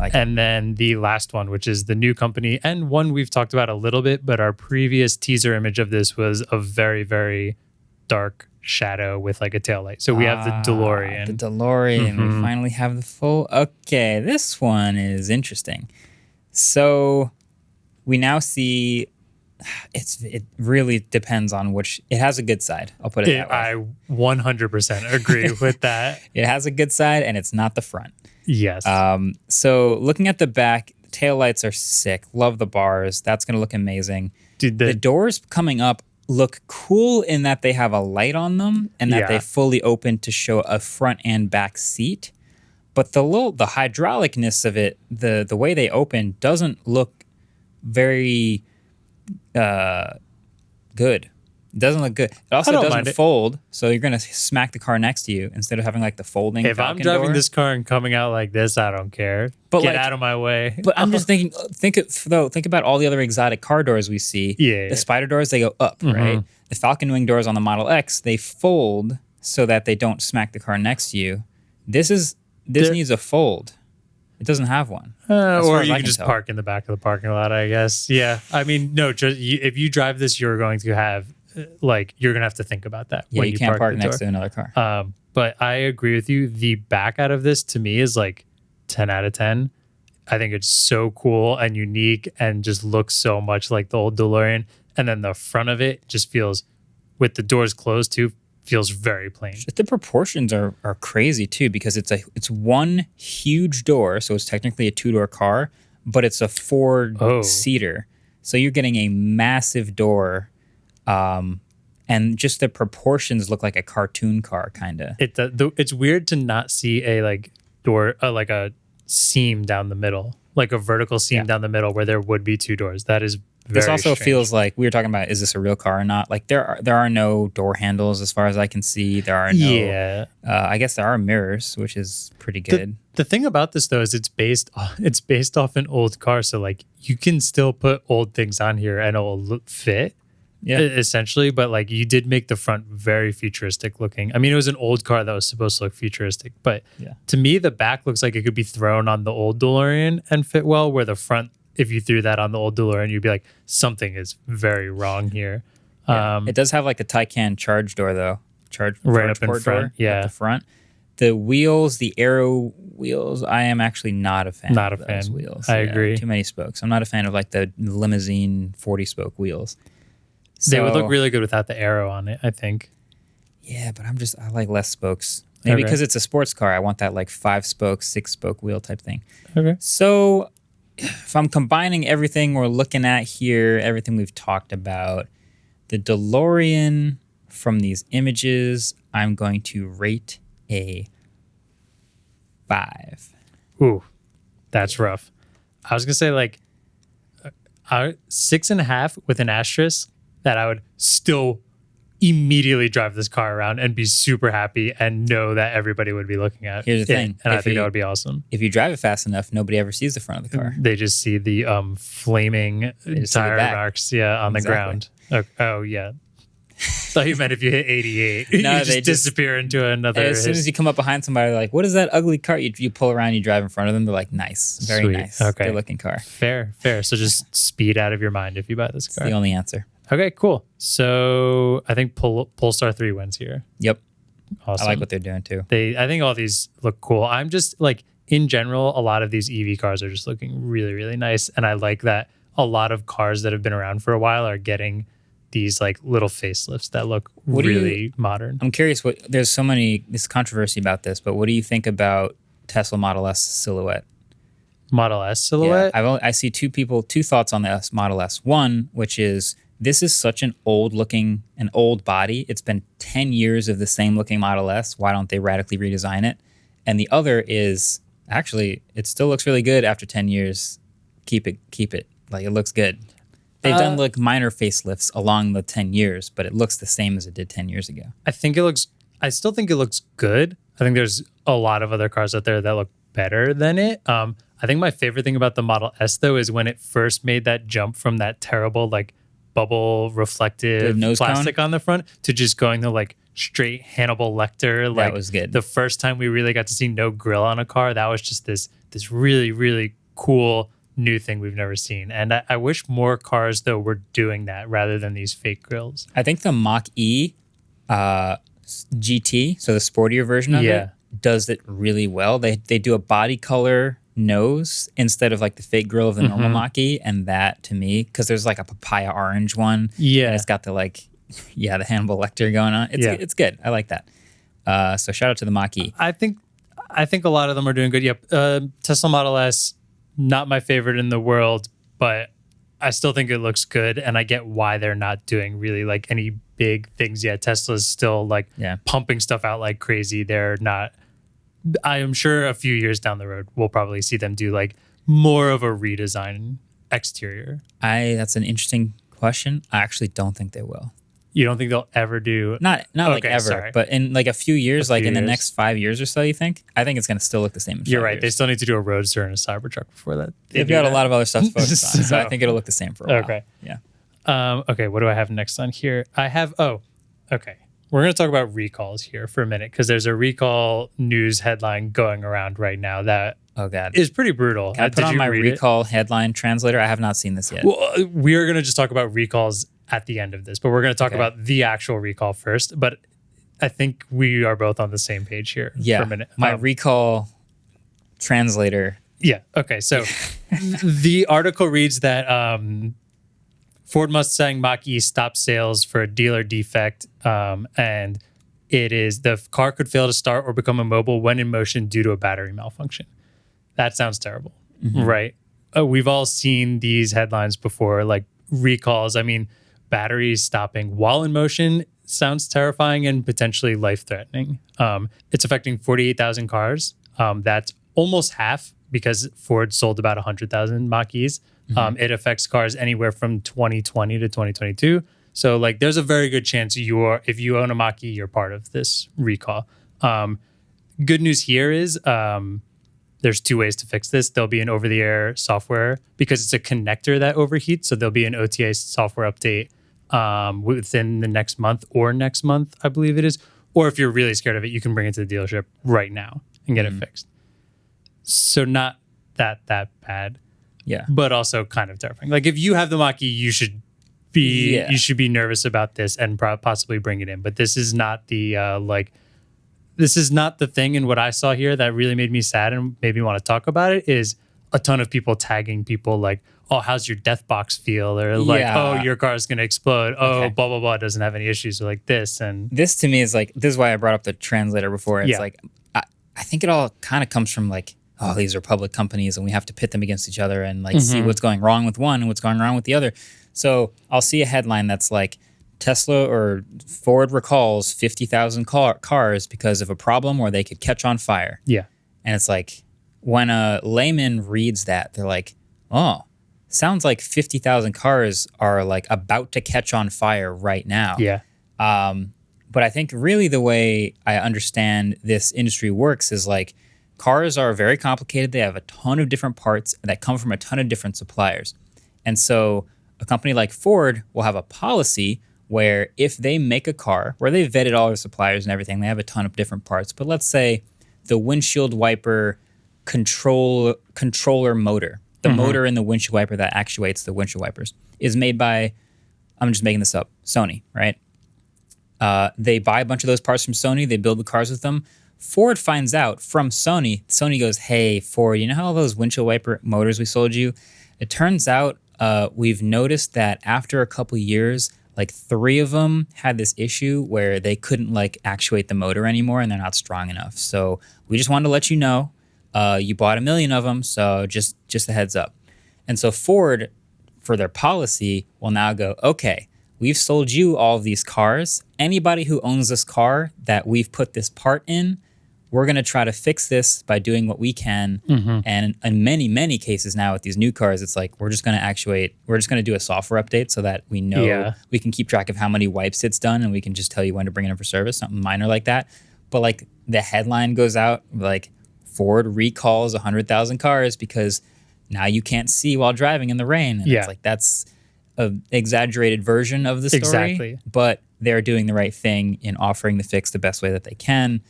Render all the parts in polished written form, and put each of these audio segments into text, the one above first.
like it. And then the last one, which is the new company, and one we've talked about a little bit, but our previous teaser image of this was a very, very dark shadow with like a tail light. So we have the DeLorean. The DeLorean. We finally have the full... Okay, this one is interesting. So we now see... It really depends on which... It has a good side. I'll put it that way. I 100% agree with that. It has a good side, and it's not the front. Yes. So looking at the back, taillights are sick. Love the bars. That's going to look amazing. Dude, the doors coming up look cool in that they have a light on them and that they fully open to show a front and back seat. But the hydraulicness of it, the way they open doesn't look very good. It doesn't look good. It also doesn't fold, so you're going to smack the car next to you instead of having like the folding If I'm driving this car and coming out like this, I don't care. But Get out of my way. But I'm just thinking, think about all the other exotic car doors we see. Yeah. The Spider doors, they go up, right? The Falcon Wing doors on the Model X, they fold so that they don't smack the car next to you. This needs a fold. It doesn't have one. Or you can just park in the back of the parking lot, I guess. Yeah. I mean, no, if you drive this, you're going to have... you're gonna have to think about that. Yeah, when you can't park next to another car. But I agree with you. The back out of this to me is like 10 out of 10. I think it's so cool and unique and just looks so much like the old DeLorean. And then the front of it just feels, with the doors closed too, feels very plain. The proportions are crazy too, because it's one huge door, so it's technically a 2-door car, but it's a 4-seater. So you're getting a massive door. And just the proportions look like a cartoon car, kind of. It's weird to not see a door, like a seam down the middle, like a vertical seam down the middle where there would be 2 doors. That is very This also strange. feels like we were talking about, is this a real car or not? Like there are no door handles as far as I can see. There are no. I guess there are mirrors, which is pretty good. The thing about this though is it's based off an old car, so like you can still put old things on here and it will fit. Yeah, essentially, but like you did make the front very futuristic looking. I mean, it was an old car that was supposed to look futuristic, but to me, the back looks like it could be thrown on the old DeLorean and fit well, where the front, if you threw that on the old DeLorean, you'd be like, something is very wrong here. Yeah. It does have like a Taycan charge door though. Charge right up in front. Yeah. At the front. The wheels, the Aero wheels, I am actually not a fan of those wheels. I agree. Too many spokes. I'm not a fan of like the limousine 40-spoke wheels. So, they would look really good without the arrow on it, I think. Yeah, but I like less spokes. Maybe because it's a sports car, I want that like 5-spoke, 6-spoke wheel type thing. Okay. So if I'm combining everything we're looking at here, everything we've talked about, the DeLorean from these images, I'm going to rate a 5. Ooh, that's rough. I was going to say like 6.5 with an asterisk. That I would still immediately drive this car around and be super happy and know that everybody would be looking at. Here's the thing. And I think that would be awesome. If you drive it fast enough, nobody ever sees the front of the car. They just see the flaming tire marks on the ground. Oh, yeah. Thought you meant if you hit 88, no, you just disappear into another. As soon as you come up behind somebody, they're like, what is that ugly car? You pull around, you drive in front of them. They're like, nice. Very Sweet. nice. Okay. Good looking car. Fair. So just speed out of your mind if you buy this car. It's the only answer. Okay, cool. So I think Polestar 3 wins here. Yep. Awesome. I like what they're doing too. I think all these look cool. I'm just like, in general, a lot of these EV cars are just looking really, really nice. And I like that a lot of cars that have been around for a while are getting these like little facelifts that look really modern. I'm curious there's this controversy about this, but what do you think about Tesla Model S silhouette? Model S silhouette? Yeah, I see two thoughts on the Model S. One, which is, this is such an old body. It's been 10 years of the same looking Model S. Why don't they radically redesign it? And the other is, actually, it still looks really good after 10 years. Keep it. Like, it looks good. They've done like minor facelifts along the 10 years, but it looks the same as it did 10 years ago. I still think it looks good. I think there's a lot of other cars out there that look better than it. I think my favorite thing about the Model S though is when it first made that jump from that terrible like bubble reflective plastic on the front to just going to like straight Hannibal Lecter. Like, that was good. The first time we really got to see no grill on a car, that was just this really, really cool new thing we've never seen. And I wish more cars, though, were doing that rather than these fake grills. I think the Mach-E GT, so the sportier version of it, does it really well. They do a body color nose instead of like the fake grill of the normal Mach-E, and that to me, because there's like a papaya orange one, and it's got the like the Hannibal Lecter going on. It's good. I like that. So shout out to the Mach-E. I think a lot of them are doing good. Yep. Tesla Model S, not my favorite in the world, but I still think it looks good, and I get why they're not doing really like any big things yet. Tesla's still like pumping stuff out like crazy. They're not. I am sure a few years down the road, we'll probably see them do like more of a redesign exterior. That's an interesting question. I actually don't think they will. You don't think they'll ever do? Not like ever, but in like a few years, in the next 5 years or so, you think? I think it's going to still look the same. You're right. Years. They still need to do a Roadster and a Cybertruck before that. They've got a lot of other stuff to focus on, so I think it'll look the same for a while. Okay. Yeah. Okay, what do I have next on here? Okay. We're going to talk about recalls here for a minute, because there's a recall news headline going around right now that is pretty brutal. Can I put on my recall headline translator? I have not seen this yet. Well, we are going to just talk about recalls at the end of this, but we're going to talk about the actual recall first. But I think we are both on the same page here for a minute. My recall translator. Yeah. Okay. So the article reads that Ford Mustang Mach-E stopped sales for a dealer defect, and it is the car could fail to start or become immobile when in motion due to a battery malfunction. That sounds terrible, right? We've all seen these headlines before, like recalls. I mean, batteries stopping while in motion sounds terrifying and potentially life-threatening. It's affecting 48,000 cars. That's almost half, because Ford sold about 100,000 Mach-E's. It affects cars anywhere from 2020 to 2022. So like there's a very good chance if you own a Mach-E, you're part of this recall. Good news here is there's two ways to fix this. There'll be an over-the-air software, because it's a connector that overheats. So there'll be an OTA software update within the next month, I believe it is. Or if you're really scared of it, you can bring it to the dealership right now and get it fixed. So not that bad. Yeah. But also kind of terrifying. Like if you have the Mach-E, you should be nervous about this and possibly bring it in. But this is not the this is not the thing. And what I saw here that really made me sad and made me want to talk about it is a ton of people tagging people like, oh, how's your death box feel? Or like, oh, your car is going to explode. Oh, blah, blah, blah. It doesn't have any issues, or like this. And this to me is like, this is why I brought up the translator before. It's like, I think it all kind of comes from like, oh, these are public companies and we have to pit them against each other and like see what's going wrong with one and what's going wrong with the other. So I'll see a headline that's like, Tesla or Ford recalls 50,000 cars because of a problem where they could catch on fire. Yeah. And it's like, when a layman reads that, they're like, oh, sounds like 50,000 cars are like about to catch on fire right now. Yeah. But I think really the way I understand this industry works is like, cars are very complicated. They have a ton of different parts that come from a ton of different suppliers. And so a company like Ford will have a policy where if they make a car where they've vetted all their suppliers and everything, they have a ton of different parts. But let's say the windshield wiper controller motor, the motor in the windshield wiper that actuates the windshield wipers, is made by, I'm just making this up, Sony, right? They buy a bunch of those parts from Sony. They build the cars with them. Ford finds out from Sony. Sony goes, hey, Ford, you know how all those windshield wiper motors we sold you? It turns out we've noticed that after a couple years, like 3 of them had this issue where they couldn't like actuate the motor anymore and they're not strong enough. So we just wanted to let you know, you bought 1 million of them. So just a heads up. And so Ford, for their policy, will now go, okay, we've sold you all of these cars. Anybody who owns this car that we've put this part in, we're going to try to fix this by doing what we can. And in many, many cases now with these new cars, it's like, we're just going to do a software update so that we know we can keep track of how many wipes it's done and we can just tell you when to bring it in for service, something minor like that. But like the headline goes out, like Ford recalls 100,000 cars because now you can't see while driving in the rain. And it's like, that's an exaggerated version of the story. Exactly. But they're doing the right thing in offering the fix the best way that they can.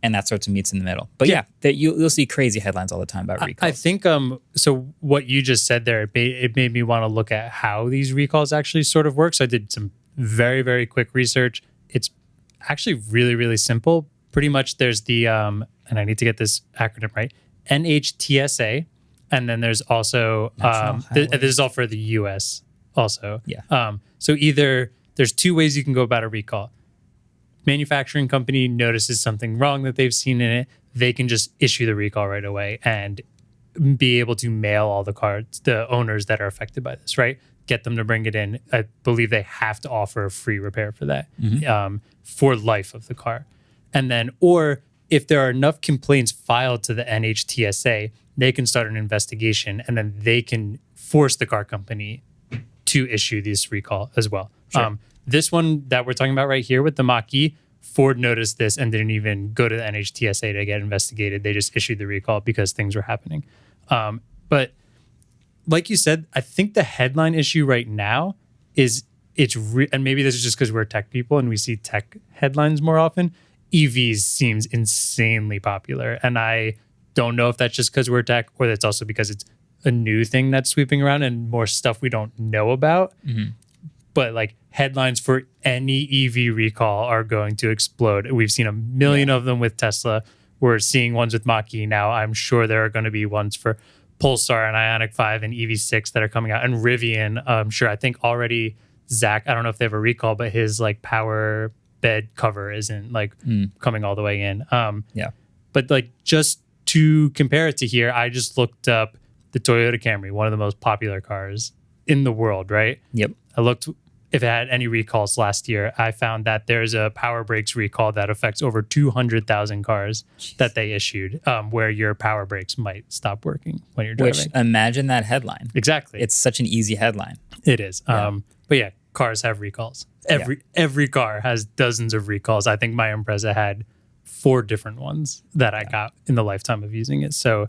and that sort of meets in the middle. But that you'll see crazy headlines all the time about recalls. I think so what you just said there, it made me want to look at how these recalls actually sort of work. So I did some very, very quick research. It's actually really, really simple. Pretty much there's the and I need to get this acronym right, NHTSA, and then there's also this is all for the US also. So either there's two ways you can go about a recall. Manufacturing company notices something wrong that they've seen in it, they can just issue the recall right away and be able to mail all the owners that are affected by this, right? Get them to bring it in. I believe they have to offer a free repair for that for life of the car. And then, or if there are enough complaints filed to the NHTSA, they can start an investigation and then they can force the car company to issue this recall as well. Sure. This one that we're talking about right here with the Mach-E, Ford noticed this and didn't even go to the NHTSA to get investigated. They just issued the recall because things were happening. But like you said, I think the headline issue right now is and maybe this is just because we're tech people and we see tech headlines more often. EVs seems insanely popular. And I don't know if that's just because we're tech or that's also because it's a new thing that's sweeping around and more stuff we don't know about. But like headlines for any EV recall are going to explode. We've seen a million of them with Tesla. We're seeing ones with Mach-E now. I'm sure there are going to be ones for Pulsar and Ioniq 5 and EV6 that are coming out. And Rivian, I'm sure. I think already Zach, I don't know if they have a recall, but his like power bed cover isn't like coming all the way in. But like just to compare it to here, I just looked up the Toyota Camry, one of the most popular cars in the world, right? Yep. I looked if it had any recalls last year. I found that there's a power brakes recall that affects over 200,000 cars that they issued, where your power brakes might stop working when you're driving. Which, imagine that headline. Exactly. It's such an easy headline. It is. But yeah, cars have recalls. Every car has dozens of recalls. I think my Impreza had 4 different ones that I got in the lifetime of using it. So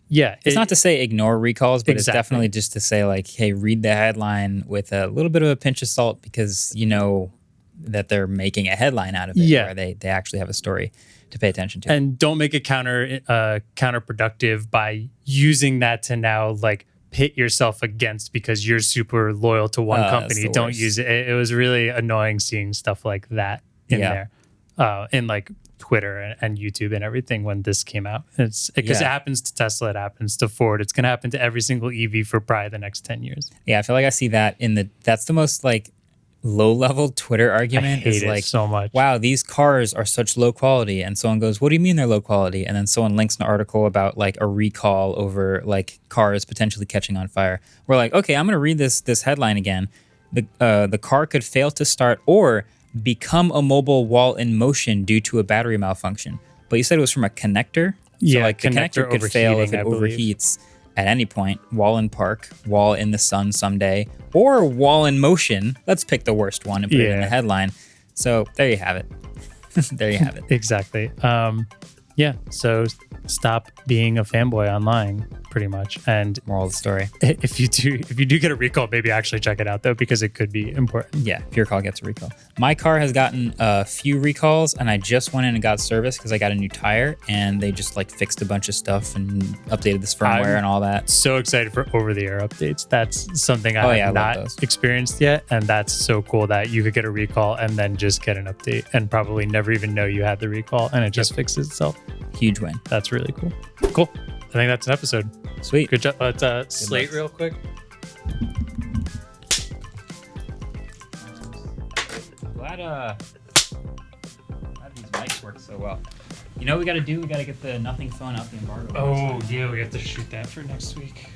yeah, it's not to say ignore recalls, but Exactly. It's definitely just to say like, hey, read the headline with a little bit of a pinch of salt because you know that they're making a headline out of it, where they actually have a story to pay attention to. And don't make it counterproductive by using that to now like pit yourself against because you're super loyal to one company. Don't use it. It was really annoying seeing stuff like that in there, in like Twitter and YouTube and everything when this came out. It's because it happens to Tesla, it happens to Ford. It's going to happen to every single EV for probably the next 10 years. Yeah, I feel like I see that that's the most like low-level Twitter argument. I hate it like, so much. Wow, these cars are such low quality. And someone goes, what do you mean they're low quality? And then someone links an article about like a recall over like cars potentially catching on fire. We're like, okay, I'm going to read this headline again. The car could fail to start or become immobile while in motion due to a battery malfunction. But you said it was from a connector? So like the connector could fail if it overheats at any point while in park, while in the sun someday, or while in motion. Let's pick the worst one and put it in the headline. So there you have it. There you have it. Exactly. So stop being a fanboy online, pretty much. And moral of the story: if you do get a recall, maybe actually check it out though, because it could be important. Yeah, if your car gets a recall. My car has gotten a few recalls, and I just went in and got service because I got a new tire, and they just like fixed a bunch of stuff and updated this firmware and all that. So excited for over-the-air updates. That's something I have not experienced yet, and that's so cool that you could get a recall and then just get an update and probably never even know you had the recall, and it just fixes itself. Huge win. That's really cool. Cool. I think that's an episode. Sweet. Good job. Let's slate real quick. Glad these mics work so well. You know what we got to do? We got to get the nothing phone out the embargo. Oh, yeah. We have to shoot that for next week.